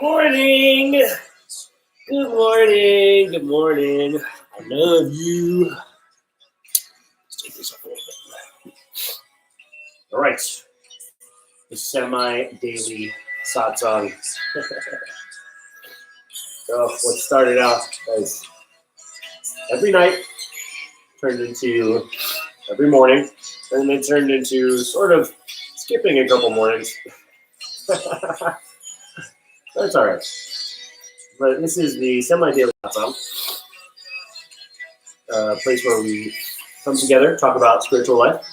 morning. Good morning. Good morning. I love you. Let's take this up a little bit. All right. The semi-daily satsang. So what started out as every night turned into every morning, and then turned into sort of skipping a couple mornings. That's all right. But this is the semi-daily satsang, a place where we come together, talk about spiritual life.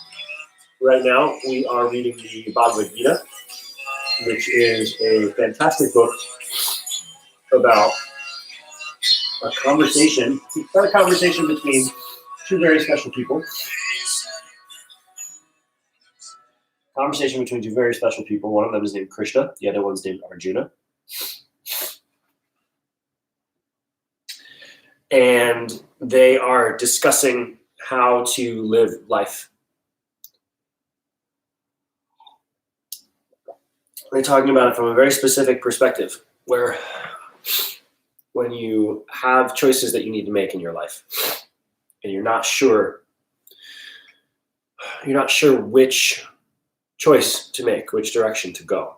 Right now, we are reading the Bhagavad Gita, which is a fantastic book about a conversation between two very special people. One of them is named Krishna, the other one's named Arjuna. And they are discussing how to live life. They're talking about it from a very specific perspective, where when you have choices that you need to make in your life, and you're not sure which choice to make, which direction to go,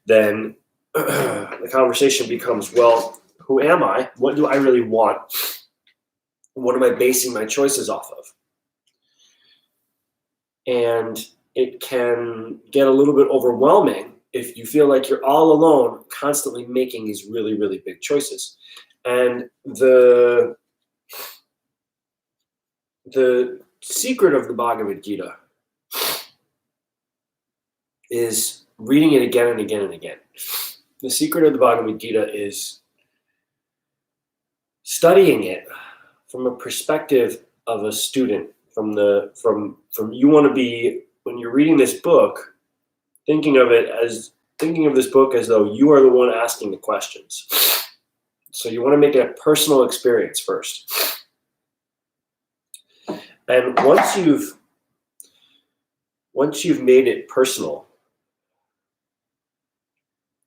then the conversation becomes, well, who am I? What do I really want? What am I basing my choices off of? And it can get a little bit overwhelming if you feel like you're all alone, constantly making these really, really big choices. And the secret of the Bhagavad Gita is reading it again and again and again. The secret of the Bhagavad Gita is studying it from a perspective of a student, from you want to be, when you're reading this book, thinking of this book as though you are the one asking the questions. So you want to make it a personal experience first. And once you've made it personal,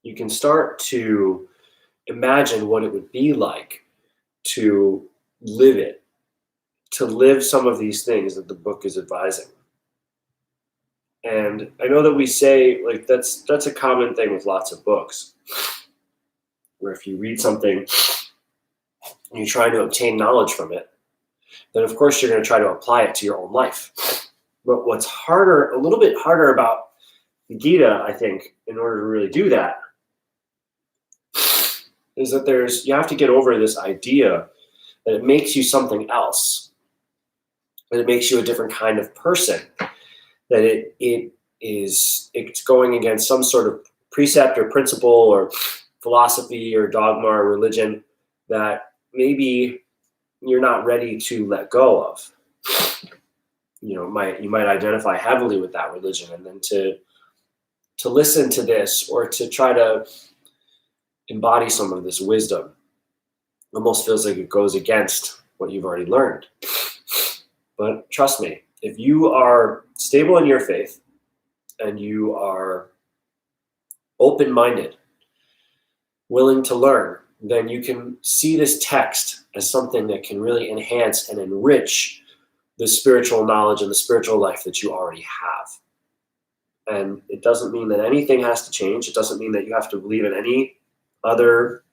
you can start to imagine what it would be like to live it, to live some of these things that the book is advising. And I know that we say, like, that's a common thing with lots of books, where if you read something and you're trying to obtain knowledge from it, then of course you're going to try to apply it to your own life. But what's a little bit harder about the Gita, I think, in order to really do that, is that you have to get over this idea that it makes you something else, that it makes you a different kind of person, that it's going against some sort of precept or principle or philosophy or dogma or religion that maybe you're not ready to let go of. You might identify heavily with that religion, and then to listen to this or to try to embody some of this wisdom almost feels like it goes against what you've already learned. But trust me, if you are stable in your faith and you are open-minded, willing to learn, then you can see this text as something that can really enhance and enrich the spiritual knowledge and the spiritual life that you already have. And it doesn't mean that anything has to change. It doesn't mean that you have to believe in any other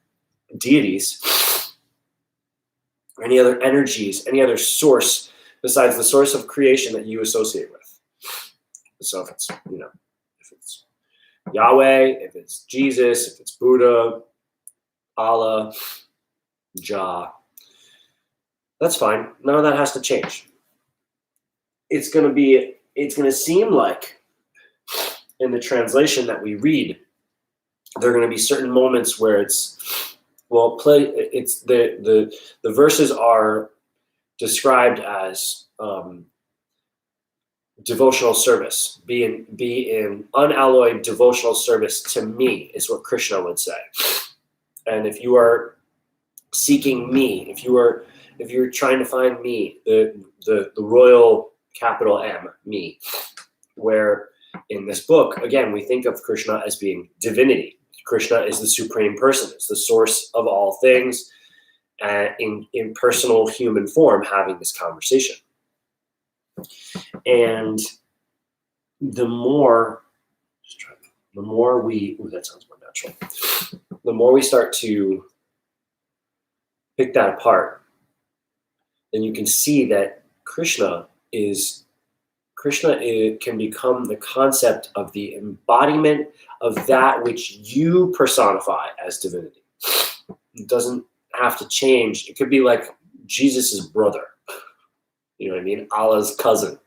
deities, or any other energies, any other source besides the source of creation that you associate with. So if it's Yahweh, if it's Jesus, if it's Buddha, Allah, Jah, that's fine. None of that has to change. It's going to seem like in the translation that we read, there are going to be certain moments where the verses are described as devotional service. Be in unalloyed devotional service to me, is what Krishna would say. And if you are seeking me, if you're trying to find me, the royal capital M, me, where in this book, again, we think of Krishna as being divinity. Krishna is the supreme person. It's the source of all things, in personal human form, having this conversation. And the more we, that sounds more natural. The more we start to pick that apart, then you can see that Krishna can become the concept of the embodiment of that which you personify as divinity. It doesn't have to change. It could be like Jesus's brother. You know what I mean? Allah's cousin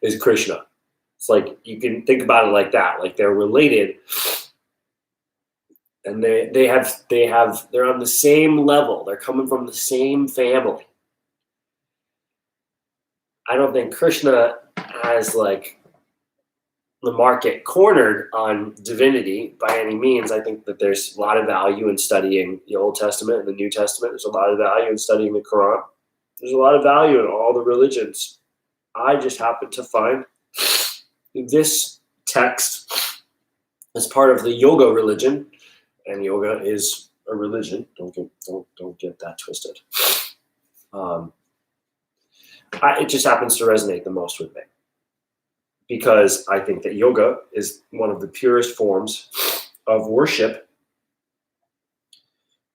is Krishna. It's like, you can think about it like that. Like, they're related, and they're on the same level. They're coming from the same family. I don't think Krishna has like the market cornered on divinity by any means. I think that there's a lot of value in studying the Old Testament and the New Testament. There's a lot of value in studying the Quran. There's a lot of value in all the religions. I just happen to find this text as part of the yoga religion, and yoga is a religion. Don't get that twisted. It just happens to resonate the most with me, because I think that yoga is one of the purest forms of worship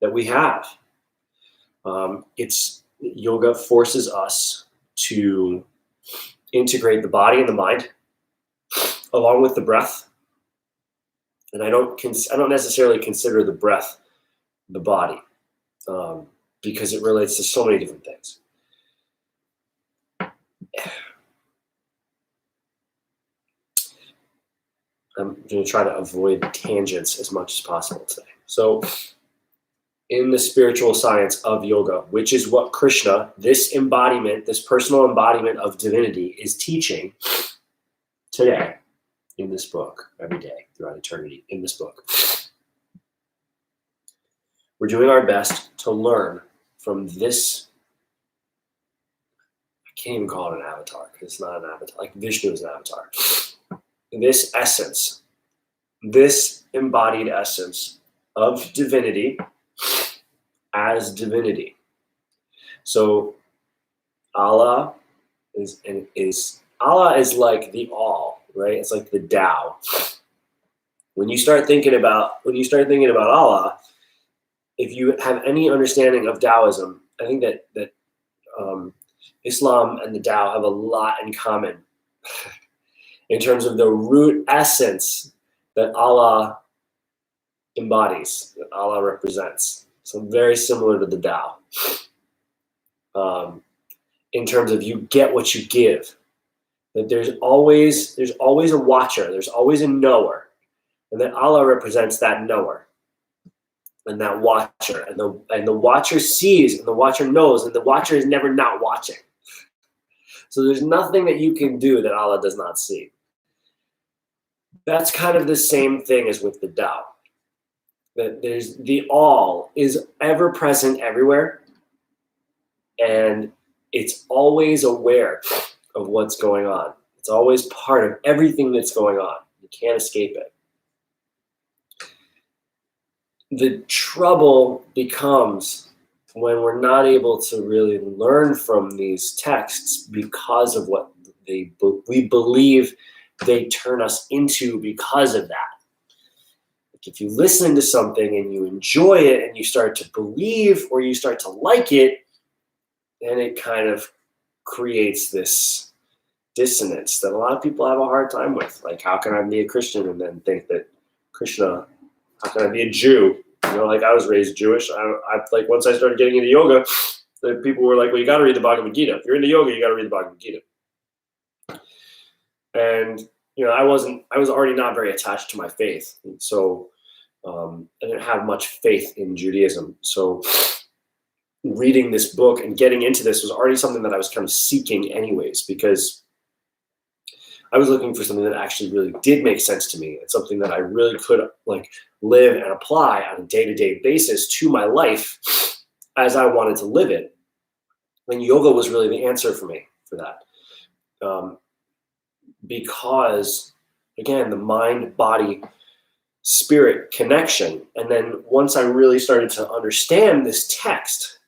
that we have. Yoga forces us to integrate the body and the mind along with the breath. And I don't necessarily consider the breath the body, because it relates to so many different things. I'm going to try to avoid tangents as much as possible today. So, in the spiritual science of yoga, which is what Krishna, this embodiment, this personal embodiment of divinity, is teaching today in this book, every day throughout eternity in this book, we're doing our best to learn from this. I can't even call it an avatar, because it's not an avatar. Like Vishnu is an avatar. This essence, this embodied essence of divinity as divinity. So Allah is like the all, right? It's like the Tao. When you start thinking about Allah, if you have any understanding of Taoism, I think that Islam and the Tao have a lot in common in terms of the root essence that Allah embodies, that Allah represents. So very similar to the Tao. In terms of you get what you give. That there's always a watcher, there's always a knower. And that Allah represents that knower and that watcher. And the watcher sees and the watcher knows, and the watcher is never not watching. So there's nothing that you can do that Allah does not see. That's kind of the same thing as with the Tao. That there's the all is ever present everywhere, and it's always aware of what's going on. It's always part of everything that's going on. You can't escape it. The trouble becomes when we're not able to really learn from these texts because of what we believe they turn us into because of that. Like if you listen to something and you enjoy it and you start to believe or you start to like it, then it kind of creates this dissonance that a lot of people have a hard time with. Like, how can I be a Christian and then think that Krishna, how can I be a Jew? You know, like I was raised Jewish. I like once I started getting into yoga, the people were like, well, you got to read the Bhagavad Gita. If you're into yoga, you got to read the Bhagavad Gita. And, you know, I was already not very attached to my faith. And so I didn't have much faith in Judaism. So reading this book and getting into this was already something that I was kind of seeking anyways, because I was looking for something that actually really did make sense to me. It's something that I really could like live and apply on a day-to-day basis to my life as I wanted to live it. And yoga was really the answer for me for that. Because again, the mind, body, spirit connection. And then once I really started to understand this text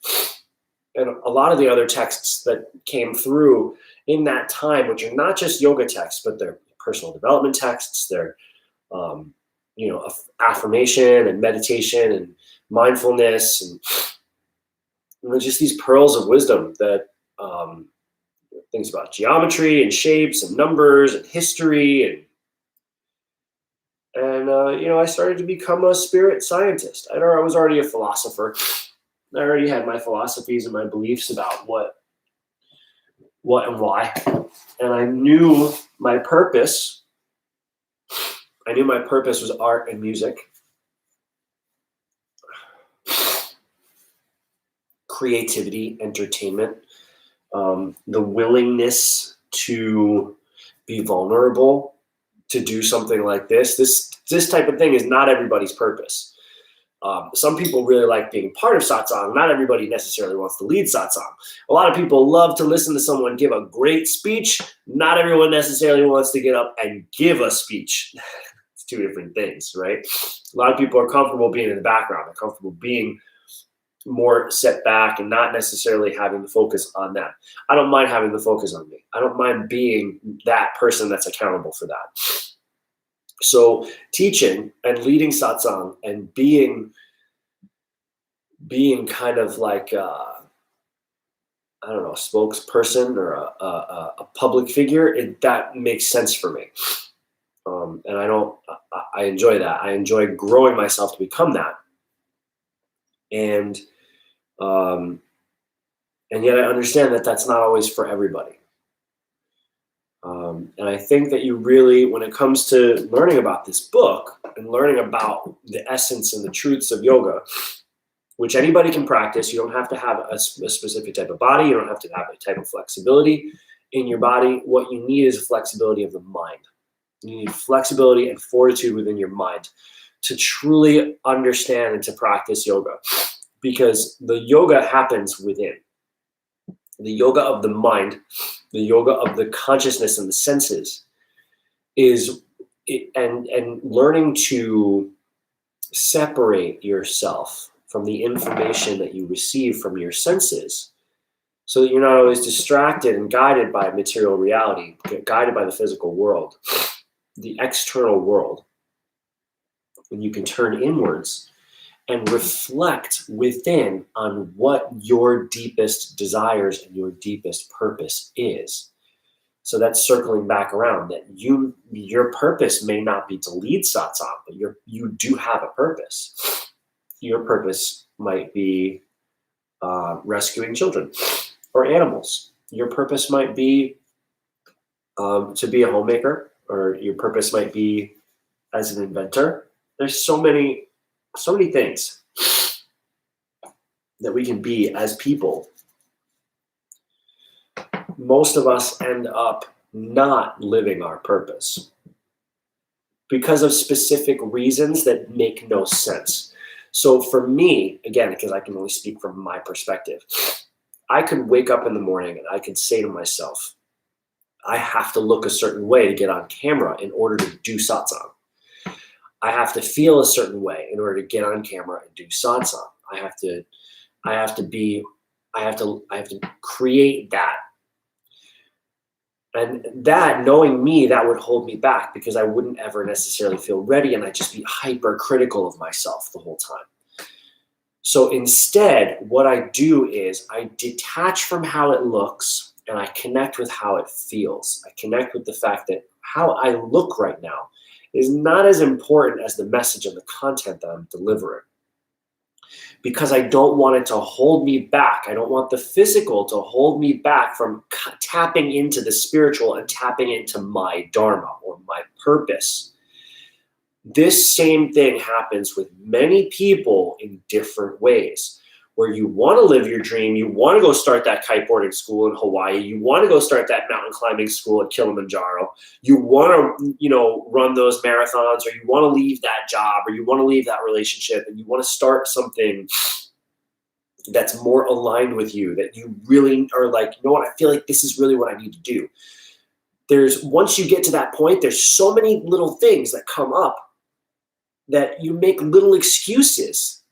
and a lot of the other texts that came through in that time, which are not just yoga texts, but they're personal development texts, they're affirmation and meditation and mindfulness and just these pearls of wisdom that things about geometry and shapes and numbers and history and I started to become a spirit scientist. I was already a philosopher. I already had my philosophies and my beliefs about what and why, and I knew my purpose. I knew my purpose was art and music, creativity, entertainment, the willingness to be vulnerable, to do something like this. This type of thing is not everybody's purpose. Some people really like being part of satsang. Not everybody necessarily wants to lead satsang. A lot of people love to listen to someone give a great speech. Not everyone necessarily wants to get up and give a speech. It's two different things, right? A lot of people are comfortable being in the background. They're comfortable being more set back and not necessarily having the focus on that. I don't mind having the focus on me. I don't mind being that person that's accountable for that. So teaching and leading satsang and being kind of like a spokesperson or a public figure, that makes sense for me. And I enjoy that. I enjoy growing myself to become that. And yet I understand that that's not always for everybody. And I think that you really, when it comes to learning about this book and learning about the essence and the truths of yoga, which anybody can practice, you don't have to have a specific type of body. You don't have to have a type of flexibility in your body. What you need is a flexibility of the mind. You need flexibility and fortitude within your mind to truly understand and to practice yoga, because the yoga happens within. The yoga of the mind, the yoga of the consciousness and the senses and learning to separate yourself from the information that you receive from your senses so that you're not always distracted and guided by material reality, guided by the physical world, the external world. When you can turn inwards and reflect within on what your deepest desires and your deepest purpose is. So that's circling back around that your purpose may not be to lead satsang, but you do have a purpose. Your purpose might be rescuing children or animals. Your purpose might be to be a homemaker, or your purpose might be as an inventor. There's so many things that we can be as people. Most of us end up not living our purpose because of specific reasons that make no sense. So for me, again, because I can only speak from my perspective, I could wake up in the morning and I could say to myself, I have to look a certain way to get on camera in order to do satsang. I have to feel a certain way in order to get on camera and do satsang. I have to create that. And that, knowing me, that would hold me back because I wouldn't ever necessarily feel ready and I'd just be hypercritical of myself the whole time. So instead, what I do is I detach from how it looks and I connect with how it feels. I connect with the fact that how I look right now is not as important as the message and the content that I'm delivering. Because I don't want it to hold me back. I don't want the physical to hold me back from tapping into the spiritual and tapping into my dharma or my purpose. This same thing happens with many people in different ways. Where you want to live your dream, you want to go start that kiteboarding school in Hawaii, you want to go start that mountain climbing school at Kilimanjaro, you want to, run those marathons, or you want to leave that job, or you want to leave that relationship, and you want to start something that's more aligned with you, that you really are like, you know what, I feel like this is really what I need to do. Once you get to that point, there's so many little things that come up that you make little excuses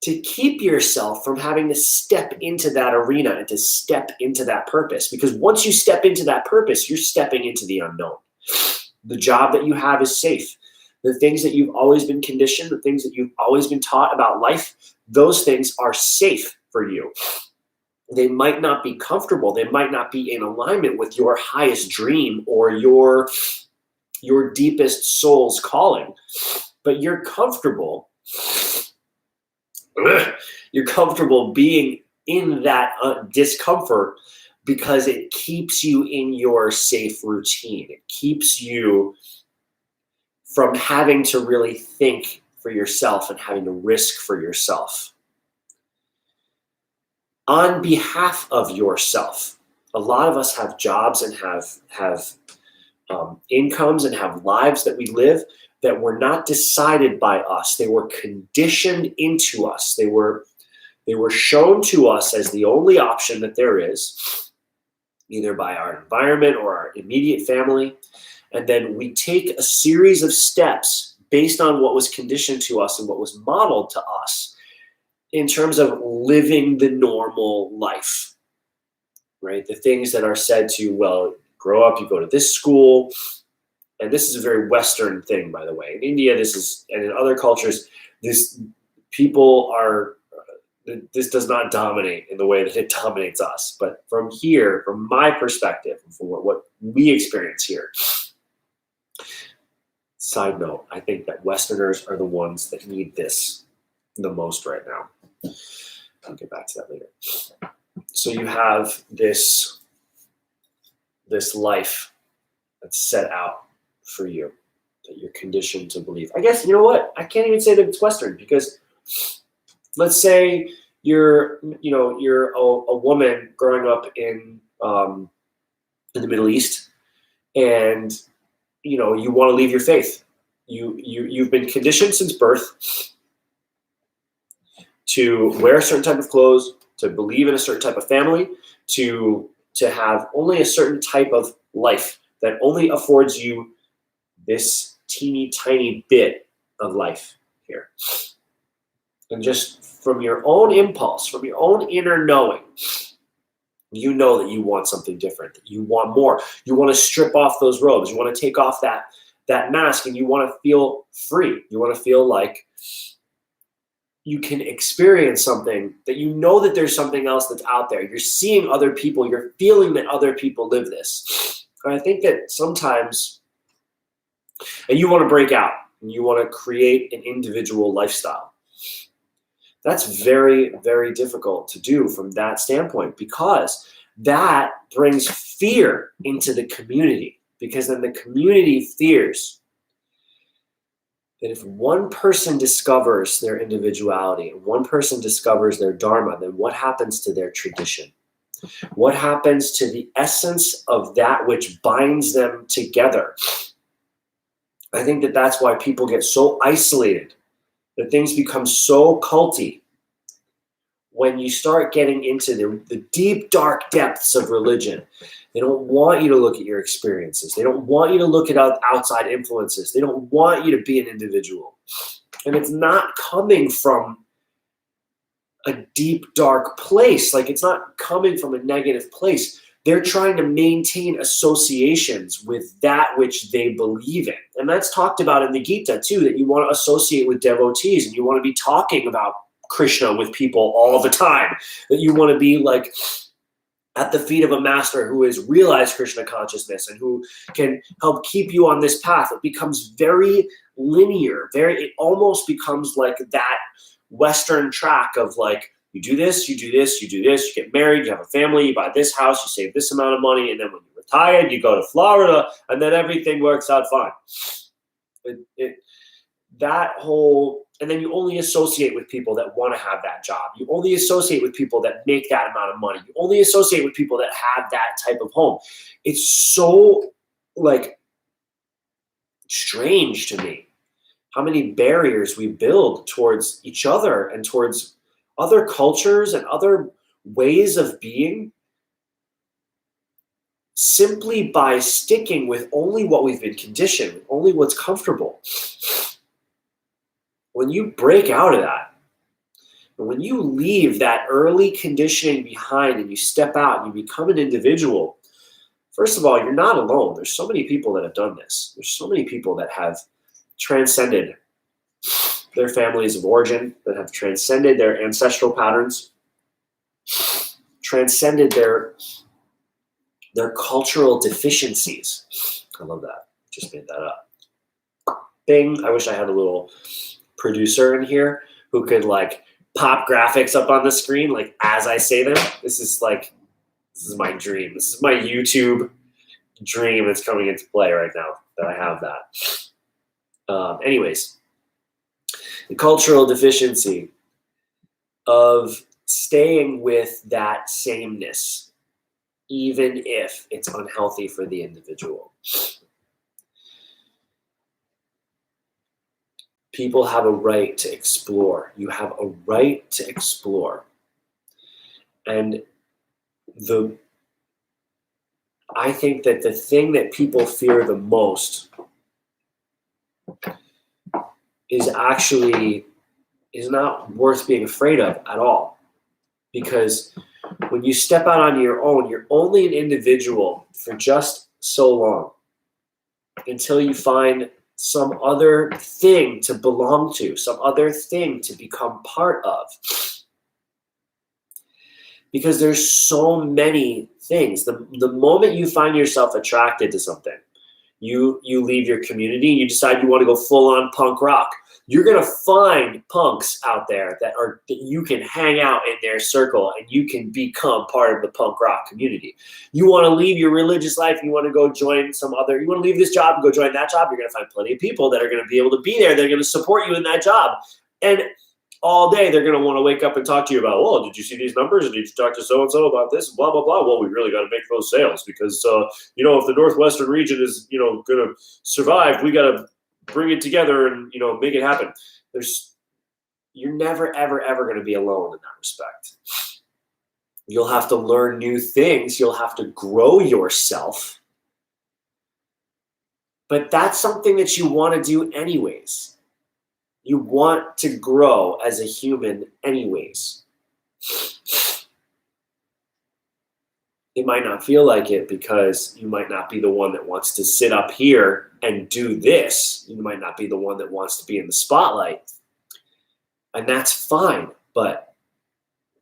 to keep yourself from having to step into that arena and to step into that purpose. Because once you step into that purpose, you're stepping into the unknown. The job that you have is safe. The things that you've always been conditioned, the things that you've always been taught about life, those things are safe for you. They might not be comfortable. They might not be in alignment with your highest dream or your deepest soul's calling, but you're comfortable. You're comfortable being in that discomfort because it keeps you in your safe routine. It keeps you from having to really think for yourself and having to risk for yourself. On behalf of yourself, a lot of us have jobs and have incomes and have lives that we live that were not decided by us. They were conditioned into us. They were shown to us as the only option that there is, either by our environment or our immediate family. And then we take a series of steps based on what was conditioned to us and what was modeled to us in terms of living the normal life, right? The things that are said to, well, grow up, you go to this school. And this is a very Western thing, by the way. In India, this is, and in other cultures, this does not dominate in the way that it dominates us. But from here, from my perspective, from what we experience here, side note, I think that Westerners are the ones that need this the most right now. I'll get back to that later. So you have this life that's set out for you, that you're conditioned to believe. I guess, you know what? I can't even say that it's Western, because let's say you're a woman growing up in the Middle East, and you want to leave your faith. You've been conditioned since birth to wear a certain type of clothes, to believe in a certain type of family, to have only a certain type of life that only affords you this teeny tiny bit of life here. And just from your own impulse, from your own inner knowing, you know that you want something different, that you want more. You want to strip off those robes. You want to take off that mask, and you want to feel free. You want to feel like you can experience something, that you know that there's something else that's out there. You're seeing other people. You're feeling that other people live this. And I think that sometimes, and you want to break out, and you want to create an individual lifestyle. That's very, very difficult to do from that standpoint, because that brings fear into the community, because then the community fears that if one person discovers their individuality and one person discovers their dharma, then what happens to their tradition? What happens to the essence of that which binds them together? I think that that's why people get so isolated, that things become so culty. When you start getting into the deep, dark depths of religion, they don't want you to look at your experiences. They don't want you to look at outside influences. They don't want you to be an individual. And it's not coming from a deep, dark place. Like, it's not coming from a negative place. They're trying to maintain associations with that which they believe in. And that's talked about in the Gita too, that you want to associate with devotees, and you want to be talking about Krishna with people all the time, that you want to be like at the feet of a master who has realized Krishna consciousness and who can help keep you on this path. It becomes very linear, it almost becomes like that Western track of like, you do this, you do this, you do this, you get married, you have a family, you buy this house, you save this amount of money, and then when you're retired, you go to Florida, and then everything works out fine. And then you only associate with people that want to have that job. You only associate with people that make that amount of money. You only associate with people that have that type of home. It's so like strange to me how many barriers we build towards each other and towards other cultures and other ways of being, simply by sticking with only what we've been conditioned, only what's comfortable. when you break out of that, and when you leave that early conditioning behind and you step out and you become an individual, first of all, you're not alone. There's so many people that have done this. There's so many people that have transcended their families of origin, that have transcended their ancestral patterns, transcended their cultural deficiencies. I love that. Just made that up. Bing. I wish I had a little producer in here who could like pop graphics up on the screen like as I say them. This is my dream. This is my YouTube dream that's coming into play right now that I have that. Anyways, the cultural deficiency of staying with that sameness, even if it's unhealthy for the individual. People have a right to explore. You have a right to explore. And I think that the thing that people fear the most is not worth being afraid of at all. Because when you step out on your own, you're only an individual for just so long until you find some other thing to belong to, some other thing to become part of. Because there's so many things. The moment you find yourself attracted to something, you leave your community and you decide you want to go full on punk rock. You're gonna find punks out there that you can hang out in their circle and you can become part of the punk rock community. You want to leave your religious life, you want to go join you want to leave this job and go join that job, you're gonna find plenty of people that are gonna be able to be there, they're gonna support you in that job. And all day they're gonna want to wake up and talk to you about, well, did you see these numbers? Did you talk to so-and-so about this? Blah, blah, blah. Well, we really got to make those sales because, if the Northwestern region is, going to survive, we got to bring it together and, make it happen. You're never, ever, ever going to be alone in that respect. You'll have to learn new things. You'll have to grow yourself. But that's something that you want to do anyways. You want to grow as a human anyways. It might not feel like it because you might not be the one that wants to sit up here and do this. You might not be the one that wants to be in the spotlight. And that's fine. But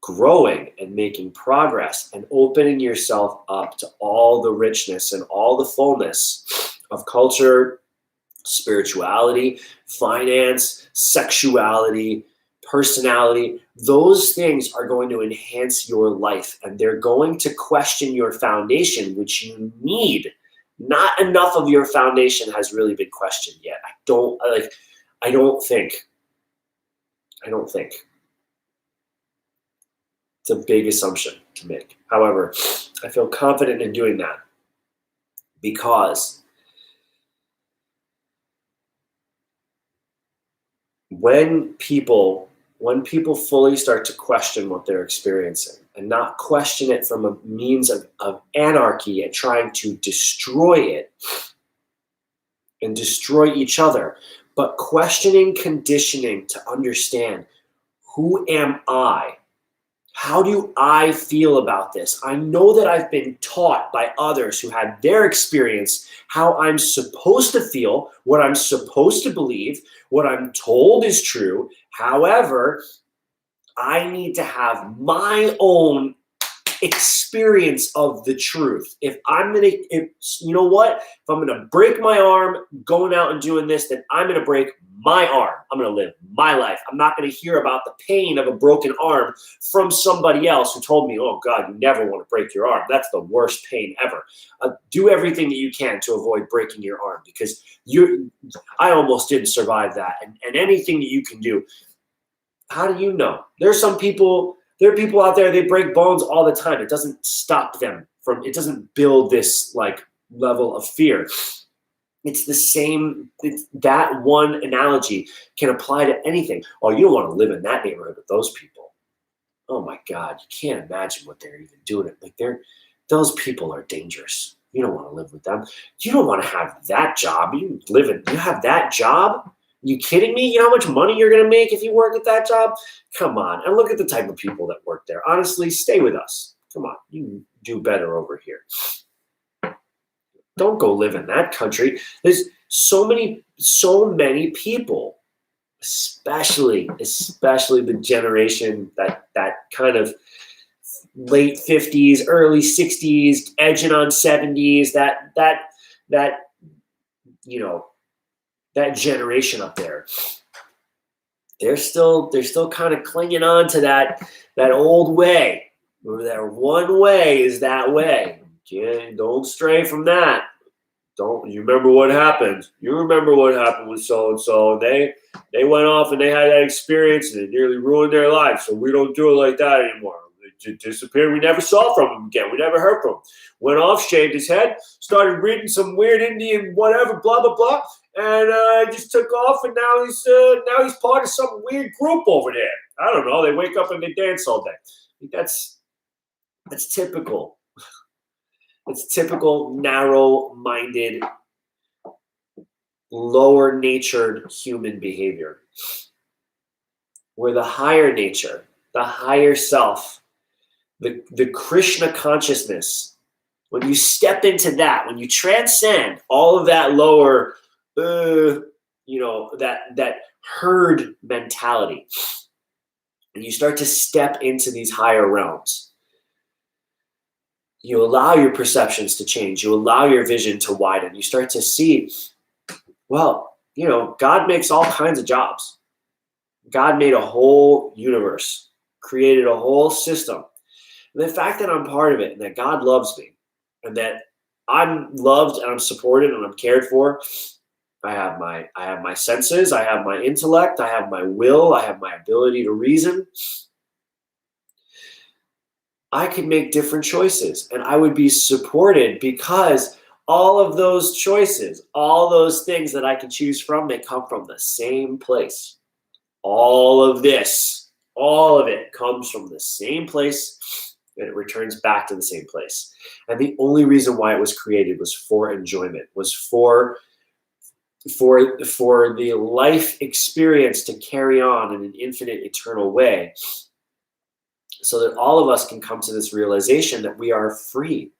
growing and making progress and opening yourself up to all the richness and all the fullness of culture, spirituality, finance, sexuality, personality, those things are going to enhance your life and they're going to question your foundation, which you need. Not enough of your foundation has really been questioned yet. I don't think. It's a big assumption to make. However, I feel confident in doing that because when people fully start to question what they're experiencing and not question it from a means of anarchy and trying to destroy it and destroy each other, but questioning conditioning to understand, who am I? How do I feel about this? I know that I've been taught by others who had their experience how I'm supposed to feel, what I'm supposed to believe, what I'm told is true. However, I need to have my own experience of the truth. If I'm going to break my arm going out and doing this, then I'm going to break my arm. I'm going to live my life. I'm not going to hear about the pain of a broken arm from somebody else who told me, oh God, you never want to break your arm. That's the worst pain ever. Do everything that you can to avoid breaking your arm because I almost didn't survive that. And anything that you can do. How do you know? There are people out there, they break bones all the time. It doesn't stop them it doesn't build this level of fear. It's the same. That one analogy can apply to anything. Oh, you don't want to live in that neighborhood with those people. Oh my God, you can't imagine what they're even doing. Those people are dangerous. You don't want to live with them. You don't want to have that job. You have that job. You kidding me? You know how much money you're going to make if you work at that job? Come on. And look at the type of people that work there. Honestly, stay with us. Come on. You do better over here. Don't go live in that country. There's so many people, especially the generation that kind of late 50s, early 60s, edging on 70s, that generation up there. They're still kind of clinging on to that old way. Their one way is that way. Don't stray from that. You remember what happened? You remember what happened with so and so? They went off and they had that experience and it nearly ruined their life. So we don't do it like that anymore. They disappeared. We never saw from him again. We never heard from him. Went off, shaved his head, started reading some weird Indian whatever, blah blah blah, and just took off. And now he's part of some weird group over there. I don't know. They wake up and they dance all day. That's typical. It's typical narrow-minded, lower-natured human behavior. Where the higher nature, the higher self, the Krishna consciousness, when you step into that, when you transcend all of that lower, that herd mentality, and you start to step into these higher realms, you allow your perceptions to change. You allow your vision to widen. You start to see, well, God makes all kinds of jobs. God made a whole universe, created a whole system. And the fact that I'm part of it and that God loves me and that I'm loved and I'm supported and I'm cared for, I have my senses, I have my intellect, I have my will, I have my ability to reason. I could make different choices and I would be supported because all of those choices, all those things that I can choose from, they come from the same place. All of it comes from the same place and it returns back to the same place. And the only reason why it was created was for enjoyment, was for the life experience to carry on in an infinite, eternal way, so that all of us can come to this realization that we are free,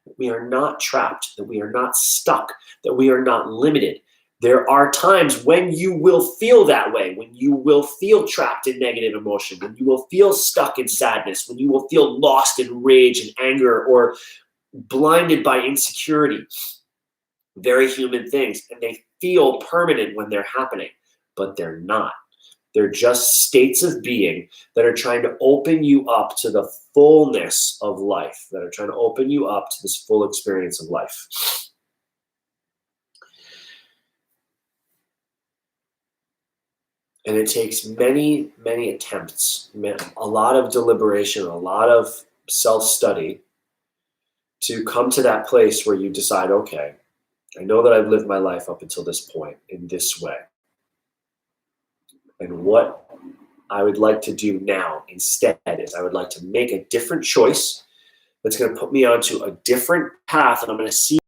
that we are not trapped, that we are not stuck, that we are not limited. There are times when you will feel that way, when you will feel trapped in negative emotion, when you will feel stuck in sadness, when you will feel lost in rage and anger or blinded by insecurity. Very human things, and they feel permanent when they're happening, but they're not. They're just states of being that are trying to open you up to the fullness of life, that are trying to open you up to this full experience of life. And it takes many, many attempts, a lot of deliberation, a lot of self-study to come to that place where you decide, okay, I know that I've lived my life up until this point in this way. And what I would like to do now instead is I would like to make a different choice that's going to put me onto a different path, and I'm going to see where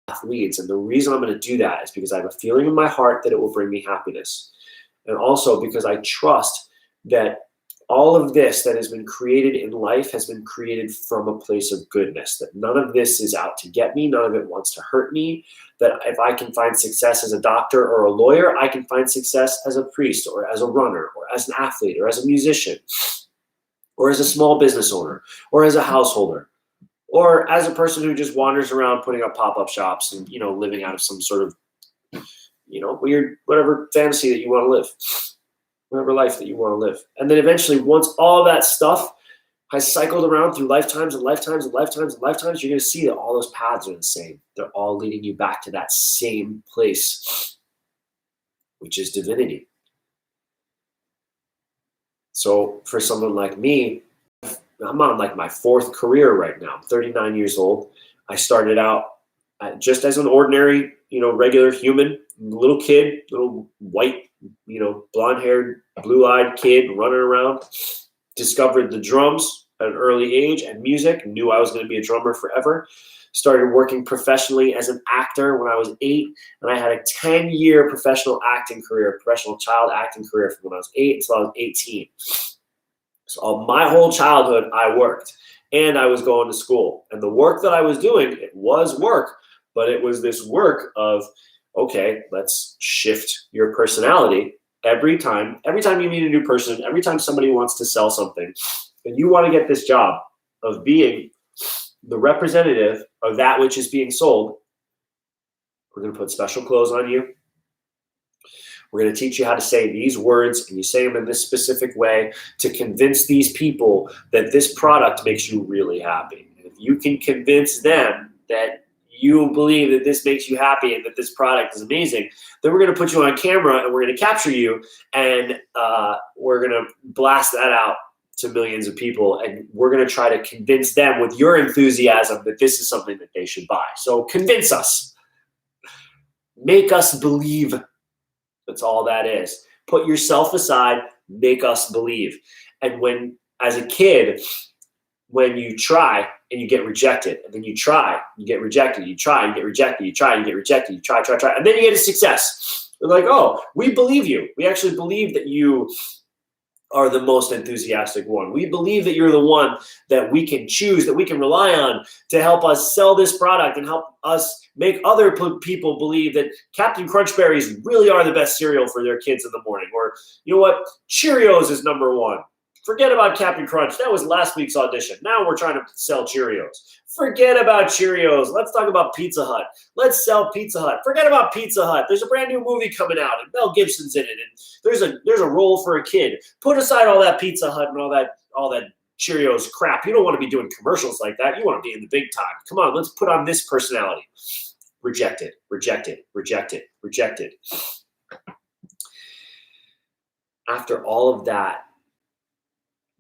the path leads. And the reason I'm going to do that is because I have a feeling in my heart that it will bring me happiness. And also because I trust that all of this that has been created in life has been created from a place of goodness, that none of this is out to get me, none of it wants to hurt me, that if I can find success as a doctor or a lawyer, I can find success as a priest or as a runner or as an athlete or as a musician or as a small business owner or as a householder or as a person who just wanders around putting up pop-up shops and, living out of some sort of, weird, whatever fantasy that you want to live. Whatever life that you want to live. And then eventually, once all that stuff has cycled around through lifetimes and lifetimes and lifetimes and lifetimes, you're going to see that all those paths are the same. They're all leading you back to that same place, which is divinity. So for someone like me, I'm on like my fourth career right now. I'm 39 years old. I started out just as an ordinary, regular human, little kid, little white, blonde-haired, blue-eyed kid running around. Discovered the drums at an early age and music, knew I was going to be a drummer forever. Started working professionally as an actor when I was 8, and I had a 10-year professional acting career, professional child acting career from when I was 8 until I was 18. So my whole childhood, I worked, and I was going to school. And the work that I was doing, it was work, but it was this work of, okay, let's shift your personality. Every time you meet a new person, every time somebody wants to sell something, and you want to get this job of being the representative of that which is being sold, we're going to put special clothes on you. We're going to teach you how to say these words, and you say them in this specific way to convince these people that this product makes you really happy. And if you can convince them that you believe that this makes you happy and that this product is amazing, then we're going to put you on camera and we're going to capture you, and we're going to blast that out to millions of people, and we're going to try to convince them with your enthusiasm that this is something that they should buy. So convince us. Make us believe. That's all that is. Put yourself aside, make us believe. And when, as a kid, when you try and you get rejected, and then you try, you get rejected, you try, you get rejected, you try, you get rejected, you try, and then you get a success. They're like, oh, we believe you. We actually believe that you are the most enthusiastic one. We believe that you're the one that we can choose, that we can rely on to help us sell this product and help us make other people believe that Captain Crunch Berries really are the best cereal for their kids in the morning. Or, you know what, Cheerios is number one. Forget about Captain Crunch. That was last week's audition. Now we're trying to sell Cheerios. Forget about Cheerios. Let's talk about Pizza Hut. Let's sell Pizza Hut. Forget about Pizza Hut. There's a brand new movie coming out, and Mel Gibson's in it, and there's a role for a kid. Put aside all that Pizza Hut and all that Cheerios crap. You don't want to be doing commercials like that. You want to be in the big time. Come on, let's put on this personality. Rejected, rejected, rejected, rejected. After all of that,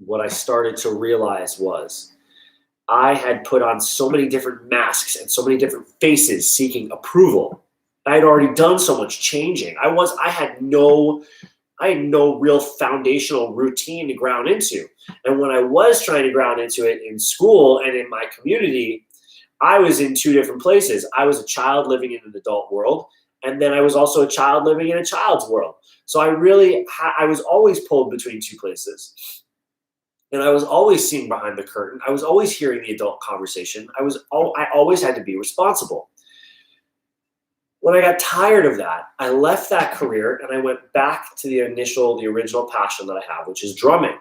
what I started to realize was I had put on so many different masks and so many different faces seeking approval. I had already done so much changing. I had no real foundational routine to ground into. And when I was trying to ground into it in school and in my community, I was in two different places. I was a child living in an adult world, and then I was also a child living in a child's world. So I was always pulled between two places. And I was always seeing behind the curtain. I was always hearing the adult conversation. I always had to be responsible. When I got tired of that, I left that career and I went back to the original passion that I have, which is drumming.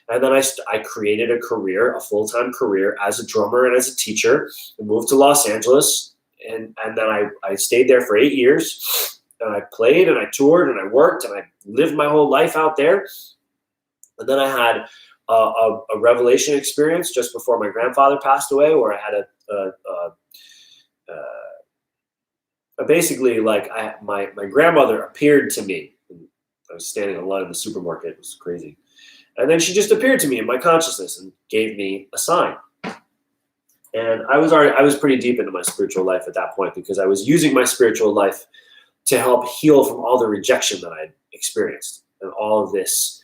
And then I created a career, a full-time career as a drummer and as a teacher. I moved to Los Angeles, and then I stayed there for 8 years. And I played and I toured and I worked and I lived my whole life out there. And then I had a revelation experience just before my grandfather passed away, where I had my grandmother appeared to me. I was standing in line in the supermarket. It was crazy. And then she just appeared to me in my consciousness and gave me a sign. And I was pretty deep into my spiritual life at that point, because I was using my spiritual life to help heal from all the rejection that I had experienced, and all of this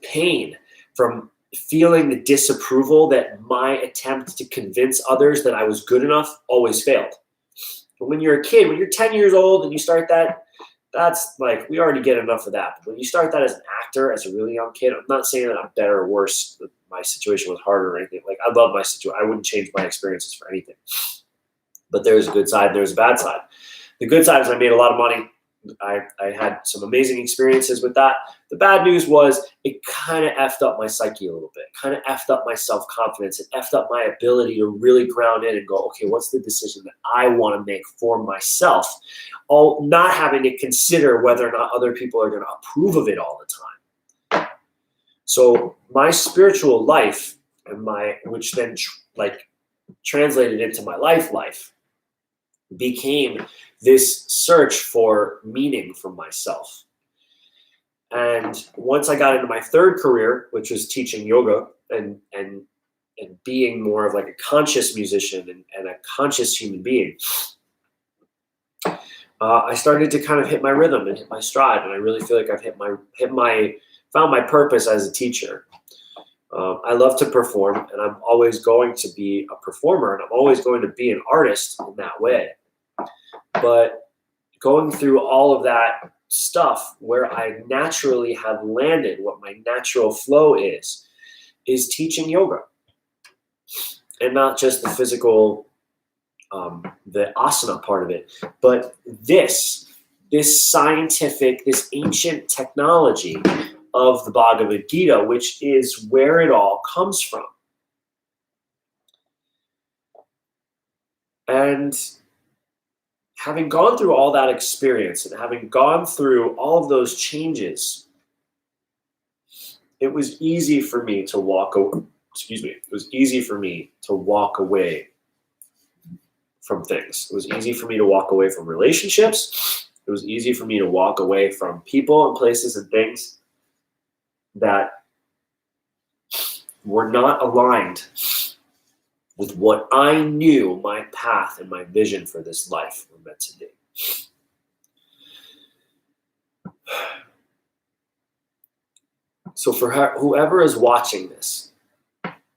pain from feeling the disapproval that my attempt to convince others that I was good enough always failed. But when you're a kid, when you're 10 years old and you start that, that's like, we already get enough of that. But when you start that as an actor, as a really young kid, I'm not saying that I'm better or worse. My situation was harder or anything. Like, I love my situation. I wouldn't change my experiences for anything. But there's a good side, there's a bad side. The good side is I made a lot of money. I had some amazing experiences with that. The bad news was it kind of effed up my psyche a little bit, kind of effed up my self-confidence, it effed up my ability to really ground in and go, okay, what's the decision that I want to make for myself? All not having to consider whether or not other people are going to approve of it all the time. So my spiritual life, and which then translated into my life, became this search for meaning for myself. And once I got into my third career, which was teaching yoga and being more of like a conscious musician and a conscious human being, I started to kind of hit my rhythm and hit my stride. And I really feel like I've found my purpose as a teacher. I love to perform, and I'm always going to be a performer, and I'm always going to be an artist in that way. But going through all of that stuff where I naturally have landed, what my natural flow is teaching yoga. And not just the physical, the asana part of it, but this scientific, this ancient technology of the Bhagavad Gita, which is where it all comes from. And having gone through all that experience and having gone through all of those changes, it was easy for me to walk away. It was easy for me to walk away from things. It was easy for me to walk away from relationships. It was easy for me to walk away from people and places and things that were not aligned with what I knew my path and my vision for this life were meant to be. So for whoever is watching this,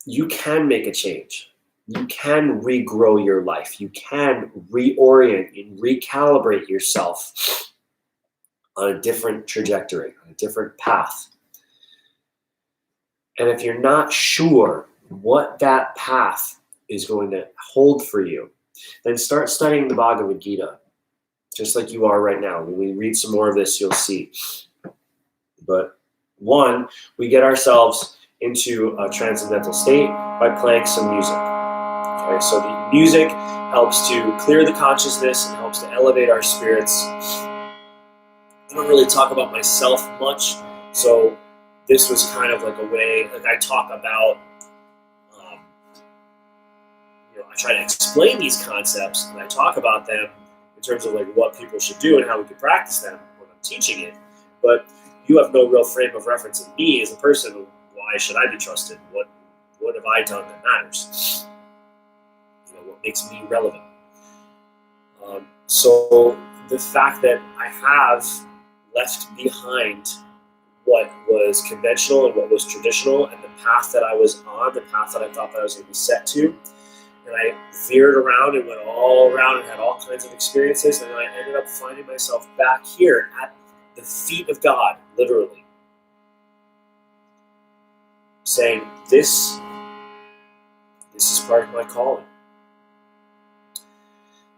you can make a change. You can regrow your life. You can reorient and recalibrate yourself on a different trajectory, on a different path. And if you're not sure what that path is going to hold for you, then start studying the Bhagavad Gita, just like you are right now. When we read some more of this, you'll see. But one, we get ourselves into a transcendental state by playing some music. Okay, so the music helps to clear the consciousness and helps to elevate our spirits. I don't really talk about myself much, so this was kind of like a way, like I talk about, I try to explain these concepts and I talk about them in terms of like what people should do and how we can practice them when I'm teaching it. But you have no real frame of reference in me as a person. Why should I be trusted? What have I done that matters? What makes me relevant? So the fact that I have left behind what was conventional and what was traditional and the path that I was on, the path that I thought that I was going to be set to, and I veered around and went all around and had all kinds of experiences, and then I ended up finding myself back here at the feet of God, literally, saying, this is part of my calling.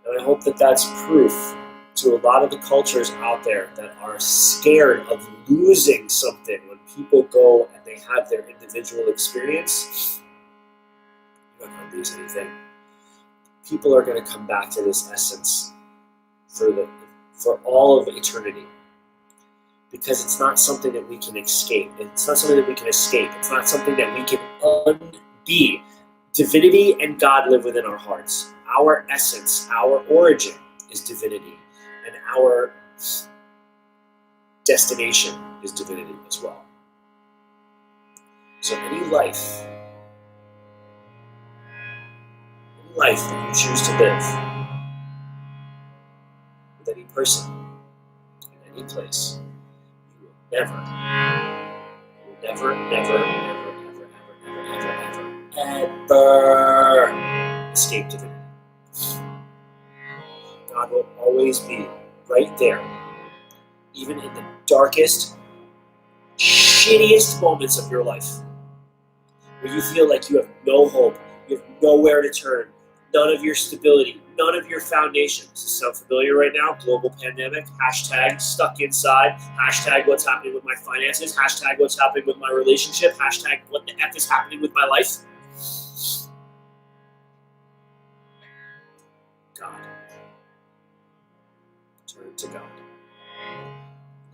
And I hope that that's proof to a lot of the cultures out there that are scared of losing something when people go and they have their individual experience. You're not going to lose anything. People are going to come back to this essence for all of eternity. Because it's not something that we can escape. It's not something that we can escape. It's not something that we can unbe. Divinity and God live within our hearts. Our essence, our origin is divinity. And our destination is divinity as well. So any life that you choose to live, with any person, in any place, you will never escape divinity. God will always be right there, even in the darkest, shittiest moments of your life, where you feel like you have no hope, you have nowhere to turn, none of your stability, none of your foundation. Does this sound familiar right now? Global pandemic, hashtag stuck inside, hashtag what's happening with my finances, hashtag what's happening with my relationship, hashtag what the F is happening with my life. God. Turn to God.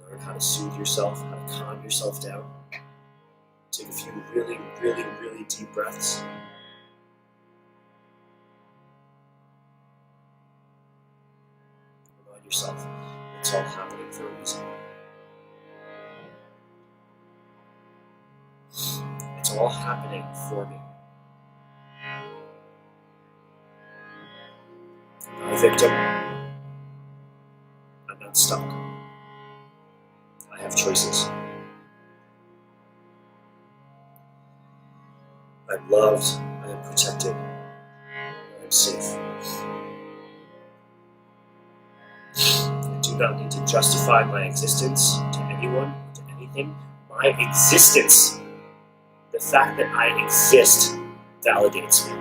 Learn how to soothe yourself, how to calm yourself down. Take a few really, really, really deep breaths. Remind yourself it's all happening for a reason. It's all happening for me. I'm not a victim. I'm not stuck. I have choices. I'm loved, I am protected, I am safe. I do not need to justify my existence to anyone, to anything. My existence, the fact that I exist, validates me.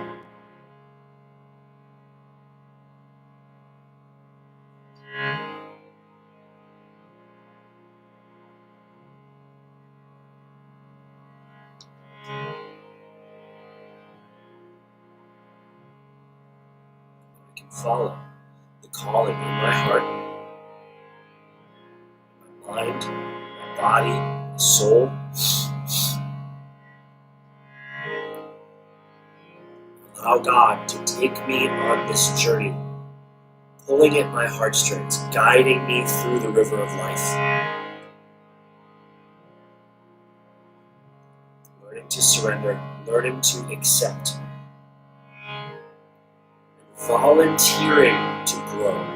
I can follow the calling in my heart, my mind, my body, my soul. Allow God to take me on this journey, pulling at my heartstrings, guiding me through the river of life. Learning to surrender, learning to accept, and volunteering to grow.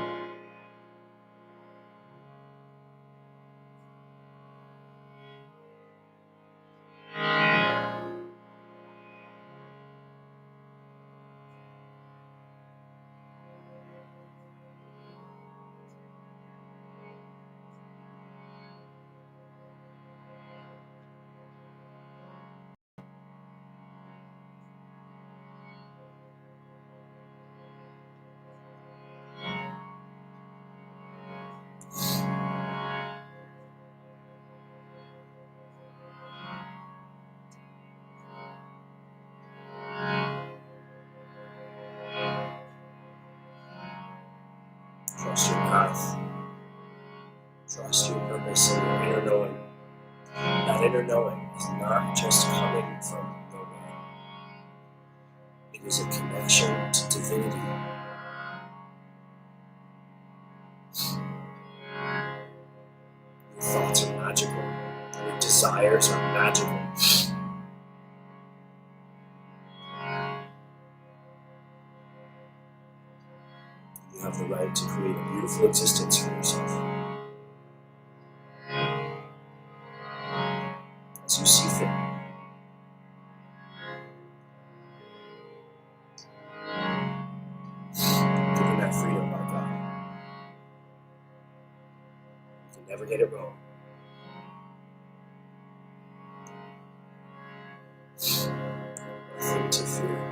Trust your path. Trust your purpose and your inner knowing. That inner knowing is not just coming from nowhere. It is a connection to divinity. Your thoughts are magical. Your desires are magical. You have the right to create a beautiful existence for yourself. As you see fit. Given that freedom by God, you can never get it wrong. Nothing to fear.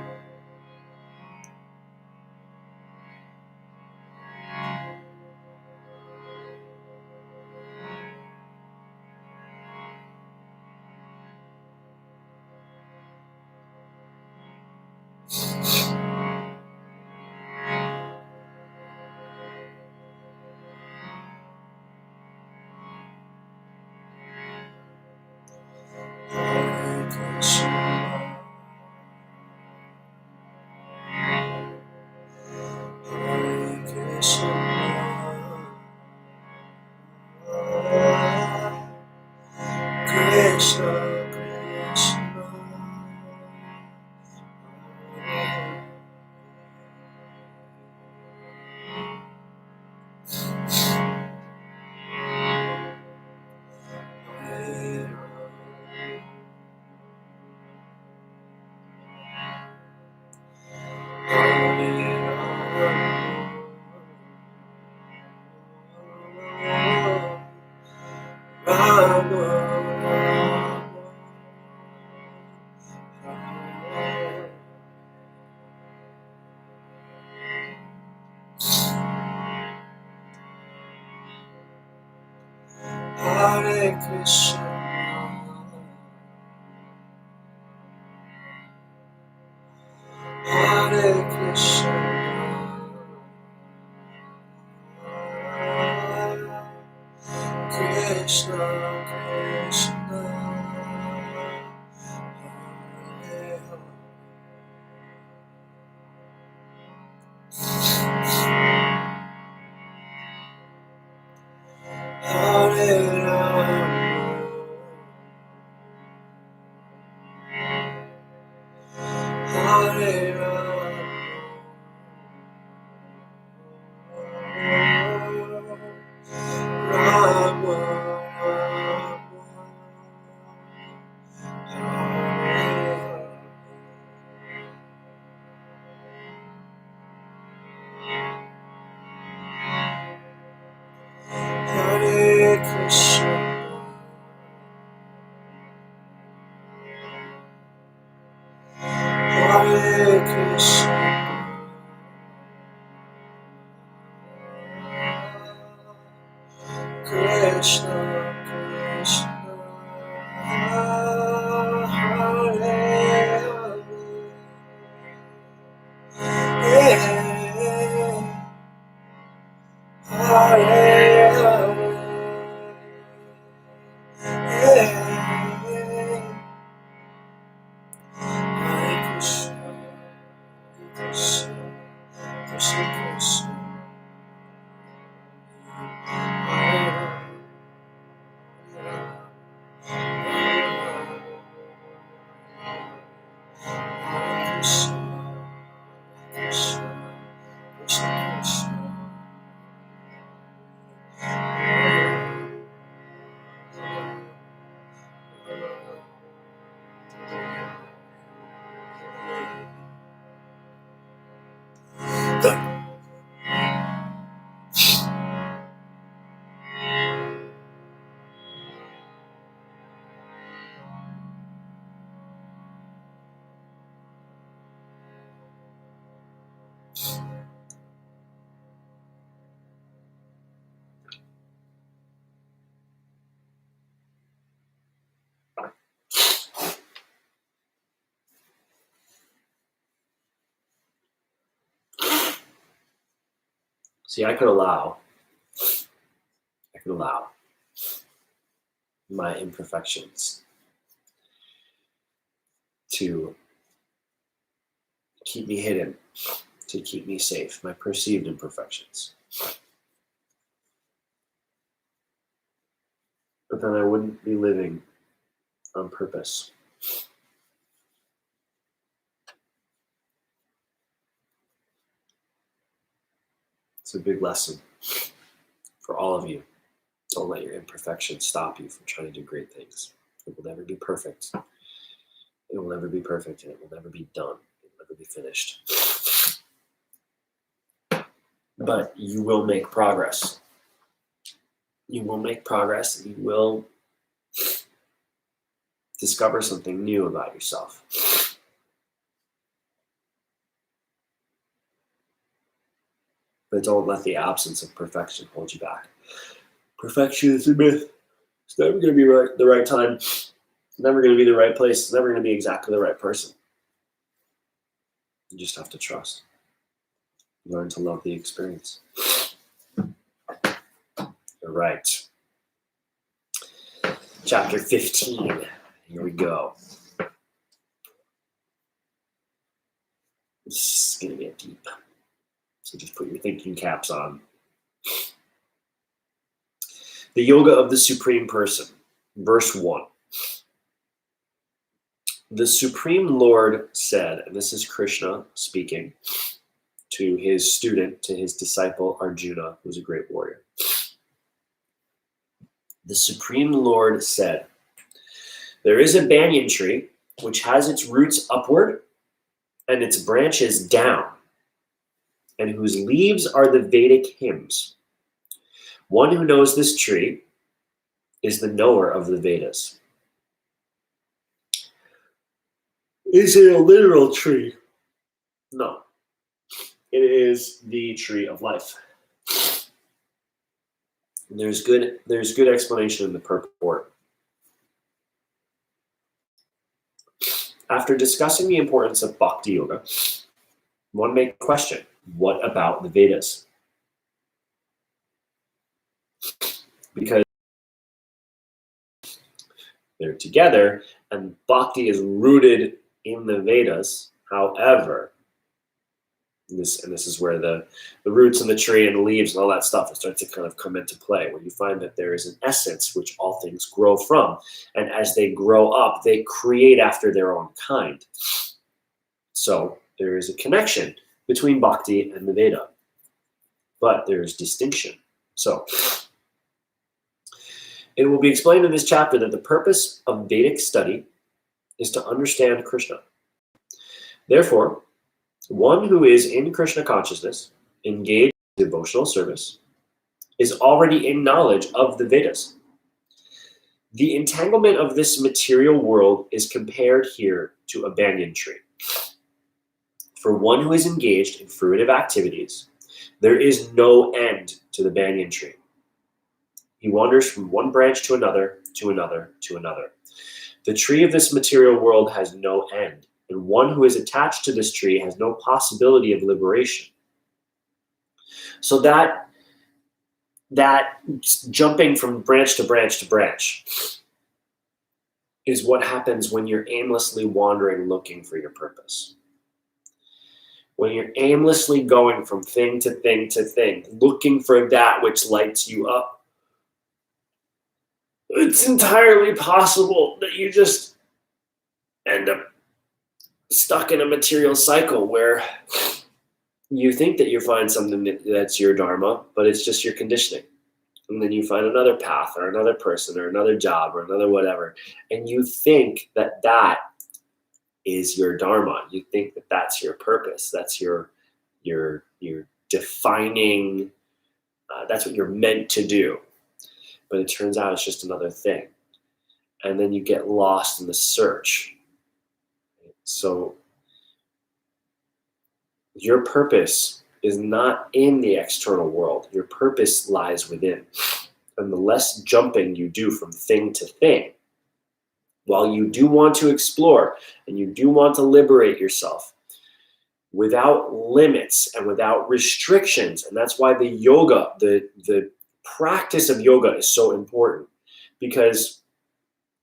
Hare Krishna, Hare Krishna, Krishna Krishna, Hare Hare Krishna, Hare Krishna, Krishna Krishna, Hare Hare Rama, Hare Rama, Rama Rama, See, I could allow my imperfections to keep me hidden, to keep me safe, my perceived imperfections. But then I wouldn't be living on purpose. It's a big lesson for all of you. Don't let your imperfections stop you from trying to do great things. It will never be perfect. It will never be perfect, and it will never be done. It will never be finished. But you will make progress. You will make progress, and you will discover something new about yourself. But don't let the absence of perfection hold you back. Perfection is a myth. It's never going to be the right time. It's never going to be the right place. It's never going to be exactly the right person. You just have to trust. Learn to love the experience. All right. Chapter 15. Here we go. This is going to get deep. So just put your thinking caps on. The Yoga of the Supreme Person. Verse 1. The Supreme Lord said, and this is Krishna speaking to his student, to his disciple Arjuna, who's a great warrior. The Supreme Lord said, there is a banyan tree which has its roots upward and its branches down, and whose leaves are the Vedic hymns. One who knows this tree is the knower of the Vedas. Is it a literal tree? No. It is the tree of life. And there's good explanation in the purport. After discussing the importance of Bhakti Yoga, one may question, what about the Vedas? Because they're together and Bhakti is rooted in the Vedas. However, this is where the roots and the tree and the leaves and all that stuff starts to kind of come into play, where you find that there is an essence which all things grow from. And as they grow up, they create after their own kind. So there is a connection between Bhakti and the Veda, but there is distinction. So it will be explained in this chapter that the purpose of Vedic study is to understand Krishna. Therefore, one who is in Krishna consciousness, engaged in devotional service, is already in knowledge of the Vedas. The entanglement of this material world is compared here to a banyan tree. For one who is engaged in fruitive activities, there is no end to the banyan tree. He wanders from one branch to another, to another, to another. The tree of this material world has no end, and one who is attached to this tree has no possibility of liberation. So that jumping from branch to branch to branch is what happens when you're aimlessly wandering looking for your purpose. When you're aimlessly going from thing to thing to thing, looking for that which lights you up, it's entirely possible that you just end up stuck in a material cycle where you think that you find something that's your dharma, but it's just your conditioning. And then you find another path or another person or another job or another whatever, and you think that that is your dharma. You think that that's your purpose. That's your defining. That's what you're meant to do. But it turns out it's just another thing, and then you get lost in the search. So your purpose is not in the external world. Your purpose lies within. And the less jumping you do from thing to thing, while you do want to explore and you do want to liberate yourself without limits and without restrictions, and that's why the yoga, the practice of yoga is so important, because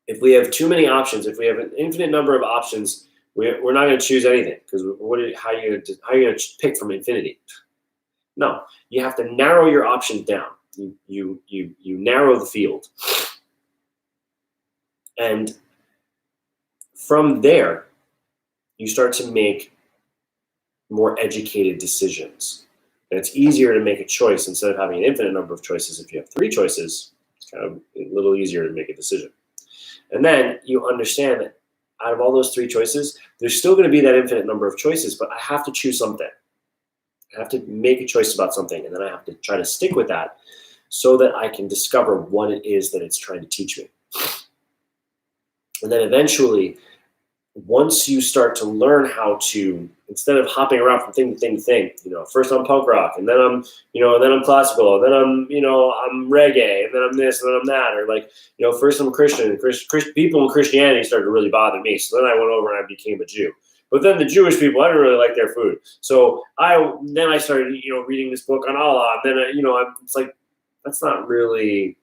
if we have too many options, if we have an infinite number of options, we're not going to choose anything, because how are you going to pick from infinity? No, you have to narrow your options down. You narrow the field, and from there, you start to make more educated decisions. And it's easier to make a choice instead of having an infinite number of choices. If you have 3 choices, it's kind of a little easier to make a decision. And then you understand that out of all those 3 choices, there's still going to be that infinite number of choices, but I have to choose something. I have to make a choice about something, and then I have to try to stick with that so that I can discover what it is that it's trying to teach me. And then eventually, once you start to learn how to, instead of hopping around from thing to thing to thing, first I'm punk rock, and then I'm, and then I'm classical, and then I'm reggae, and then I'm this, and then I'm that, or first I'm Christian. People in Christianity started to really bother me, so then I went over and I became a Jew. But then the Jewish people, I didn't really like their food, so I started, reading this book on Allah, and then it's like, that's not really.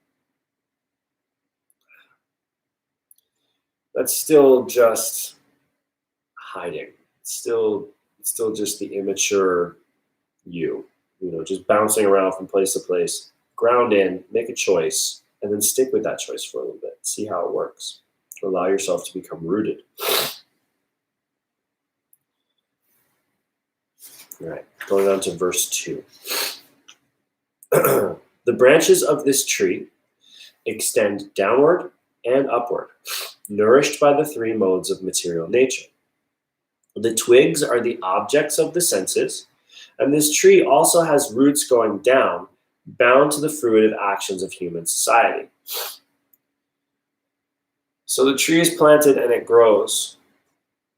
That's still just hiding. It's still just the immature you, just bouncing around from place to place. Ground in, make a choice, and then stick with that choice for a little bit. See how it works. Allow yourself to become rooted. All right, going on to verse 2. The branches of this tree extend downward and upward, nourished by the 3 modes of material nature. The twigs are the objects of the senses, and this tree also has roots going down, bound to the fruitive actions of human society. So the tree is planted and it grows,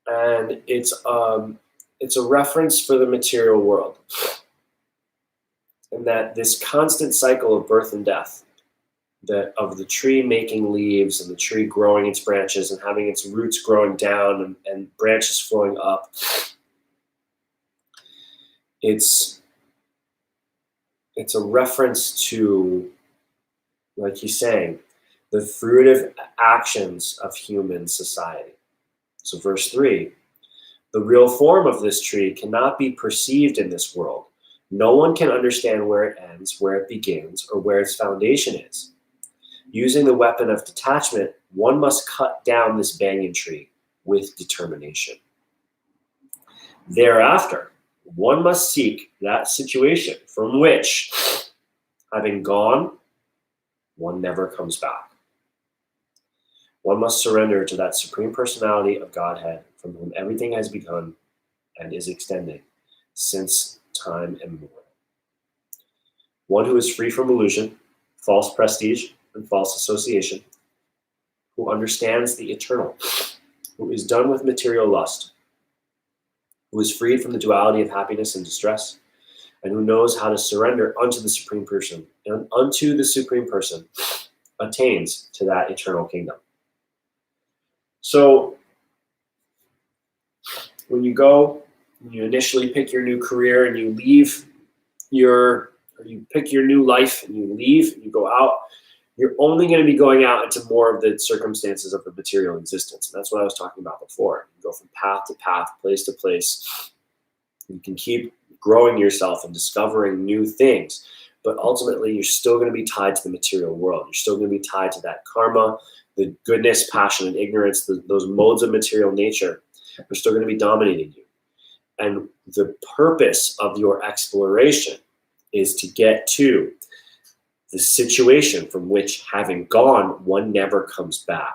and it's a reference for the material world, and that this constant cycle of birth and death, that of the tree making leaves and the tree growing its branches and having its roots growing down and branches flowing up. It's a reference to, like he's saying, the fruitive actions of human society. So verse 3, the real form of this tree cannot be perceived in this world. No one can understand where it ends, where it begins, or where its foundation is. Using the weapon of detachment, one must cut down this banyan tree with determination. Thereafter, one must seek that situation from which, having gone, one never comes back. One must surrender to that supreme personality of Godhead from whom everything has begun and is extending since time immemorial. One who is free from illusion, false prestige, and false association, who understands the eternal, who is done with material lust, who is freed from the duality of happiness and distress, and who knows how to surrender unto the Supreme Person, and unto the Supreme Person, attains to that eternal kingdom. So when you go, you initially pick your new career and you leave you pick your new life and you leave, and you go out, you're only going to be going out into more of the circumstances of the material existence. And that's what I was talking about before. You go from path to path, place to place. You can keep growing yourself and discovering new things, but ultimately you're still going to be tied to the material world. You're still going to be tied to that karma, the goodness, passion, and ignorance, those modes of material nature are still going to be dominating you. And the purpose of your exploration is to get to the situation from which, having gone, one never comes back.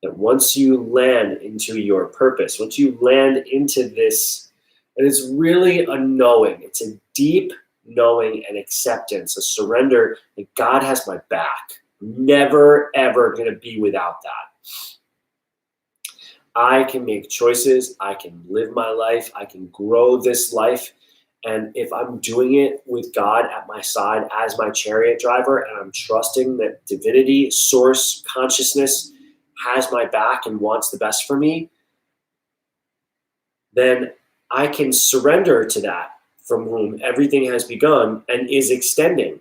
That once you land into your purpose, once you land into this, and it's really a knowing, it's a deep knowing and acceptance, a surrender that God has my back. I'm never, ever going to be without that. I can make choices. I can live my life. I can grow this life. And if I'm doing it with God at my side as my chariot driver, and I'm trusting that divinity, source, consciousness has my back and wants the best for me, then I can surrender to that from whom everything has begun and is extending.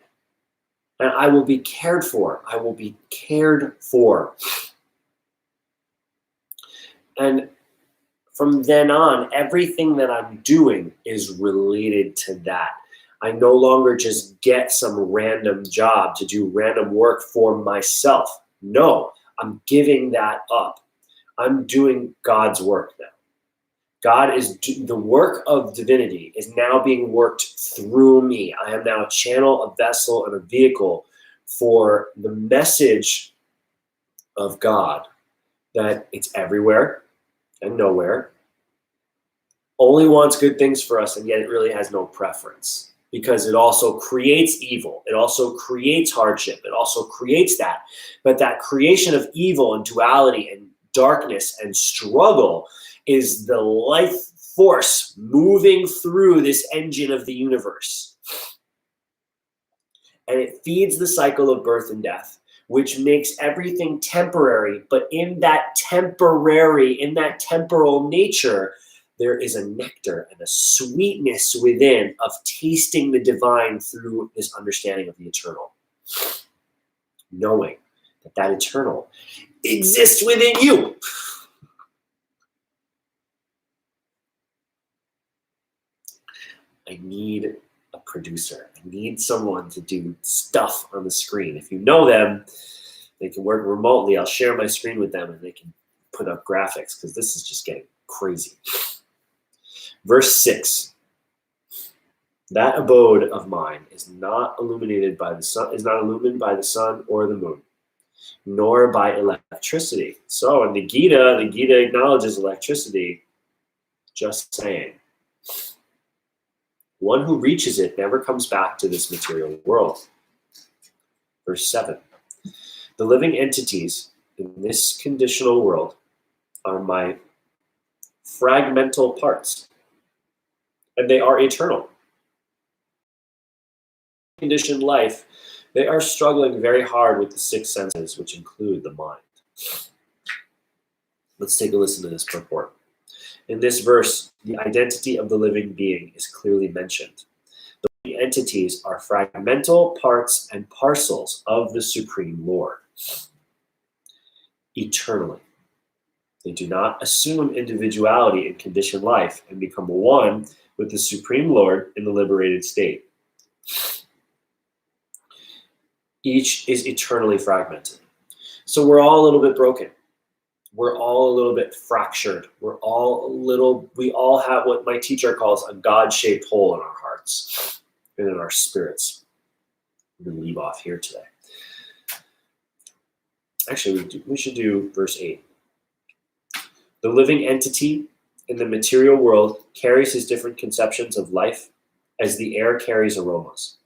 And I will be cared for. I will be cared for. And from then on, everything that I'm doing is related to that. I no longer just get some random job to do random work for myself. No, I'm giving that up. I'm doing God's work now. The work of divinity is now being worked through me. I am now a channel, a vessel, and a vehicle for the message of God, that it's everywhere and nowhere, only wants good things for us, and yet it really has no preference, because it also creates evil. It also creates hardship. It also creates that. But that creation of evil and duality and darkness and struggle is the life force moving through this engine of the universe. And it feeds the cycle of birth and death, which makes everything temporary. But in that temporal nature, there is a nectar and a sweetness within of tasting the divine through this understanding of the eternal. Knowing that eternal exists within you. I need a producer. I need someone to do stuff on the screen. If you know them, they can work remotely. I'll share my screen with them and they can put up graphics, because this is just getting crazy. Verse 6. That abode of mine is not illuminated by the sun, is not illumined by the sun or the moon, nor by electricity. So in the Gita acknowledges electricity. Just saying. One who reaches it never comes back to this material world. Verse 7. The living entities in this conditional world are my fragmental parts, and they are eternal. Conditioned life, they are struggling very hard with the six senses, which include the mind. Let's take a listen to this purport. In this verse, the identity of the living being is clearly mentioned. The entities are fragmental parts and parcels of the Supreme Lord. Eternally. They do not assume individuality in conditioned life and become one with the Supreme Lord in the liberated state. Each is eternally fragmented. So we're all a little bit broken. We're all a little bit fractured. We all have what my teacher calls a God-shaped hole in our hearts and in our spirits. We're going to leave off here today. Actually, we should do verse 8. The living entity in the material world carries his different conceptions of life as the air carries aromas.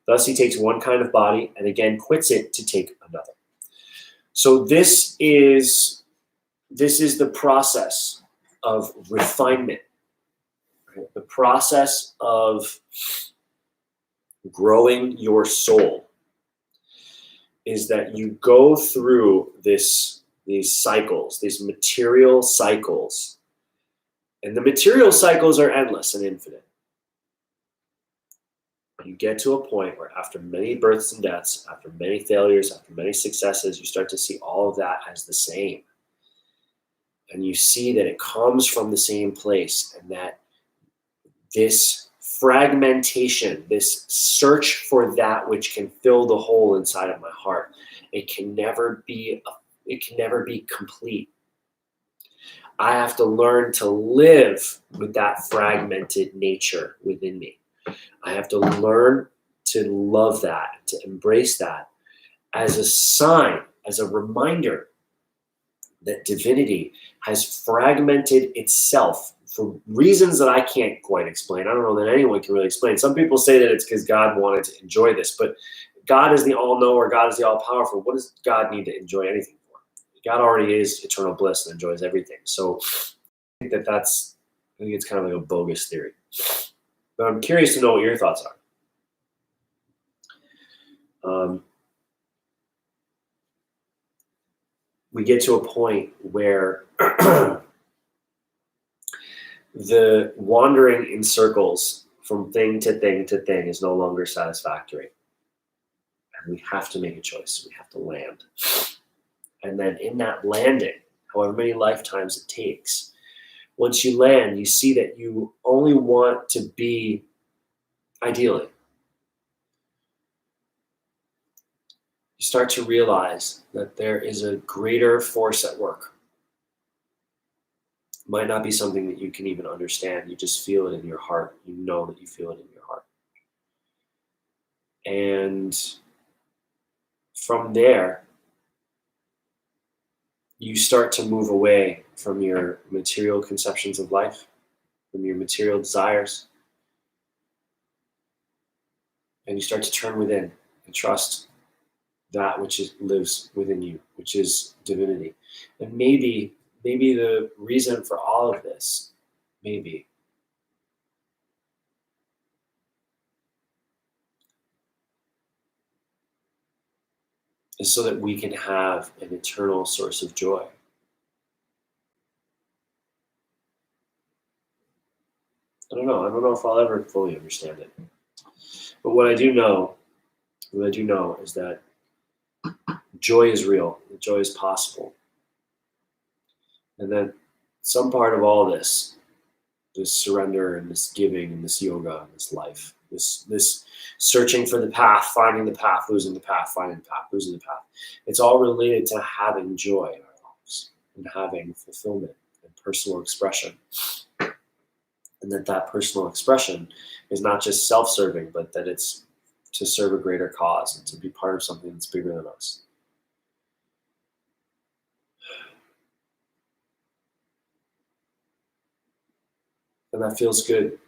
Thus he takes one kind of body and again quits it to take another. So this is the process of refinement. The process of growing your soul is that you go through these cycles, these material cycles. And the material cycles are endless and infinite. You get to a point where after many births and deaths, after many failures, after many successes, you start to see all of that as the same. And you see that it comes from the same place, and that this fragmentation, this search for that which can fill the hole inside of my heart, it can never be complete. I have to learn to live with that fragmented nature within me. I have to learn to love that, to embrace that as a sign, as a reminder that divinity has fragmented itself for reasons that I can't quite explain. I don't know that anyone can really explain. Some people say that it's because God wanted to enjoy this, but God is the all-knower, God is the all-powerful. What does God need to enjoy anything for? God already is eternal bliss and enjoys everything. So I think I think it's kind of like a bogus theory. But I'm curious to know what your thoughts are. We get to a point where the wandering in circles from thing to thing to thing is no longer satisfactory. And we have to make a choice. We have to land. And then in that landing, however many lifetimes it takes, once you land, you see that you only want to be, ideally, you start to realize that there is a greater force at work. It might not be something that you can even understand. You just feel it in your heart. You know that you feel it in your heart. And from there, you start to move away from your material conceptions of life, from your material desires, and you start to turn within and trust that which lives within you, which is divinity. And maybe the reason for all of this, maybe, is so that we can have an eternal source of joy. I don't know if I'll ever fully understand it. But what I do know is that joy is real, joy is possible. And then some part of all this surrender and this giving and this yoga and this life, this searching for the path, finding the path, losing the path, finding the path, losing the path, it's all related to having joy in our lives and having fulfillment and personal expression. And that personal expression is not just self-serving, but that it's to serve a greater cause and to be part of something that's bigger than us. And that feels good.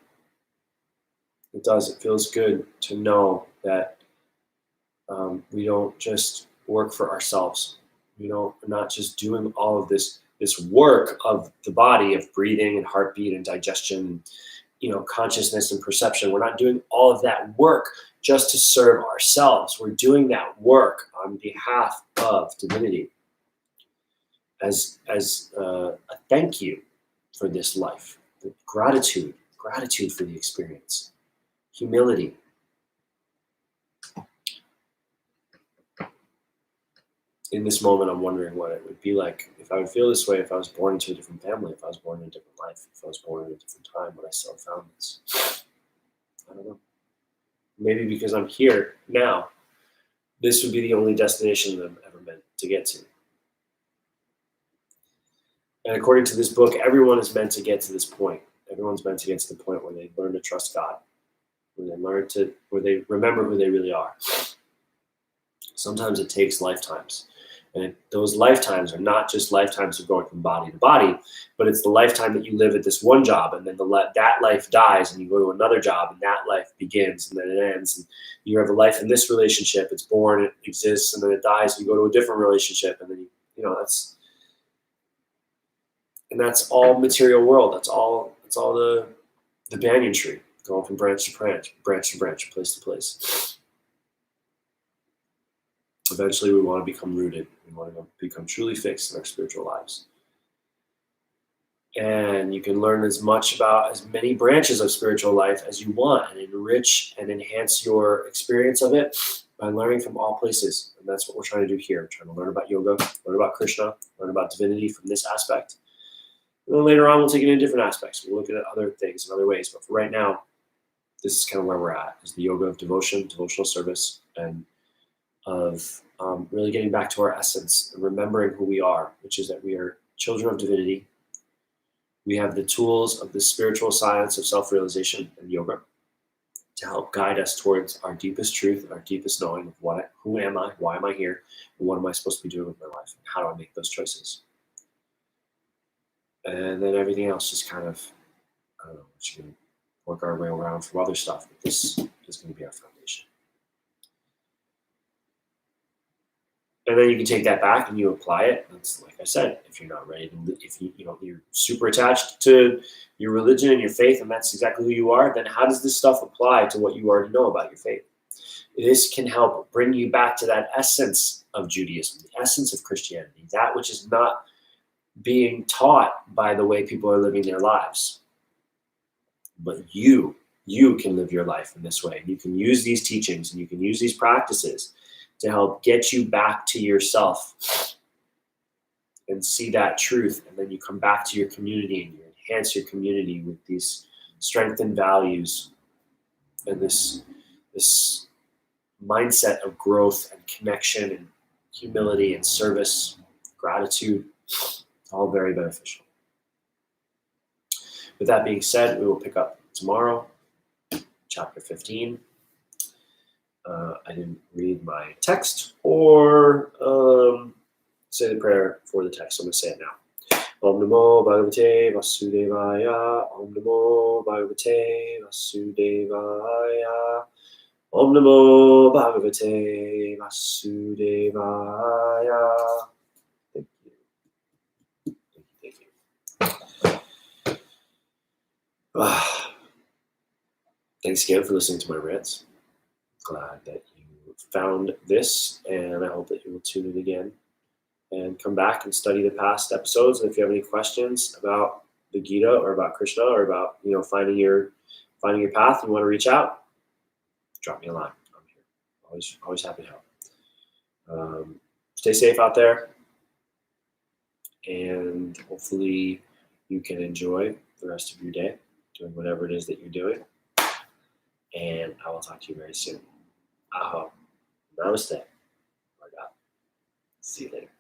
It does. It feels good to know that we don't just work for ourselves. We're not just doing all of this work of the body, of breathing and heartbeat and digestion, consciousness and perception. We're not doing all of that work just to serve ourselves. We're doing that work on behalf of divinity as a thank you for this life. Gratitude for the experience, humility. In this moment, I'm wondering what it would be like if I would feel this way if I was born into a different family, if I was born in a different life, if I was born in a different time when I still found this. I don't know. Maybe because I'm here now, this would be the only destination that I'm ever meant to get to. And according to this book, everyone is meant to get to this point. Everyone's meant to get to the point where they learn to trust God, where they remember who they really are. Sometimes it takes lifetimes. And those lifetimes are not just lifetimes of going from body to body, but it's the lifetime that you live at this one job, and then that life dies, and you go to another job, and that life begins, and then it ends. And you have a life in this relationship. It's born, it exists, and then it dies. And you go to a different relationship, and then that's all material world. That's all the the banyan tree, going from branch to branch, place to place. Eventually, we want to become rooted. We want to become truly fixed in our spiritual lives. And you can learn as much about as many branches of spiritual life as you want and enrich and enhance your experience of it by learning from all places. And that's what we're trying to do here. We're trying to learn about yoga, learn about Krishna, learn about divinity from this aspect. And then later on, we'll take it in different aspects. We'll look at other things in other ways. But for right now, this is kind of where we're at, is the yoga of devotion, devotional service, and of really getting back to our essence and remembering who we are, which is that we are children of divinity. We have the tools of the spiritual science of self-realization and yoga to help guide us towards our deepest truth and our deepest knowing of who am I, why am I here, and what am I supposed to be doing with my life, and how do I make those choices. And then everything else just kind of, I don't know, we're going to work our way around from other stuff, but this is going to be our foundation. And then you can take that back and you apply it. That's like I said, if you're not ready to, if you're super attached to your religion and your faith, and that's exactly who you are, then how does this stuff apply to what you already know about your faith? This can help bring you back to that essence of Judaism, the essence of Christianity, that which is not being taught by the way people are living their lives. But you can live your life in this way. You can use these teachings and you can use these practices to help get you back to yourself and see that truth. And then you come back to your community and you enhance your community with these strengthened values and this mindset of growth and connection and humility and service, gratitude. It's all very beneficial. With that being said, we will pick up tomorrow, chapter 15. I didn't read my text or say the prayer for the text. So I'm going to say it now. Om Namo Bhagavate Vasudevaya. Om Namo Bhagavate Vasudevaya. Om Namo Bhagavate Vasudevaya. Thank you. Thank you. Thanks again for listening to my rants. Glad that you found this, and I hope that you will tune in again and come back and study the past episodes. And if you have any questions about the Gita or about Krishna or about finding your path, and you want to reach out, drop me a line. I'm here, always happy to help. Stay safe out there, and hopefully you can enjoy the rest of your day doing whatever it is that you're doing. And I will talk to you very soon. Aho. Namaste. Bhagavad. See you later.